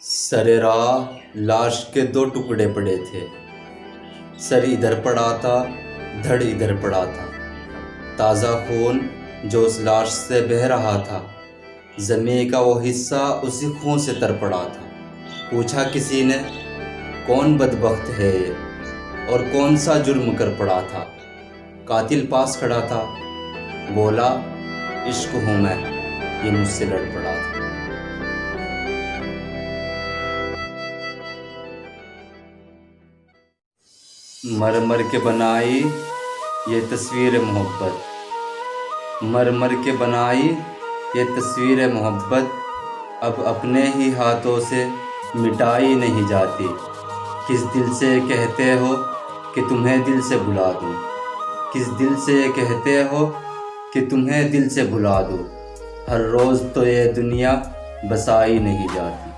سر راہ لاش کے دو ٹکڑے پڑے تھے، سر ادھر پڑا تھا، دھڑ ادھر پڑا تھا، تازہ خون جو اس لاش سے بہہ رہا تھا، زمین کا وہ حصہ اسی خون سے تر پڑا تھا۔ پوچھا کسی نے کون بدبخت ہے یہ اور کون سا جرم کر پڑا تھا؟ قاتل پاس کھڑا تھا، بولا عشق ہوں میں، یہ مجھ سے لڑ پڑا تھا۔ مر مر کے بنائی یہ تصویر محبت، مر مر کے بنائی یہ تصویر محبت، اب اپنے ہی ہاتھوں سے مٹائی نہیں جاتی۔ کس دل سے کہتے ہو کہ تمہیں دل سے بھلا دوں، کس دل سے کہتے ہو کہ تمہیں دل سے بھلا دوں، ہر روز تو یہ دنیا بسائی نہیں جاتی۔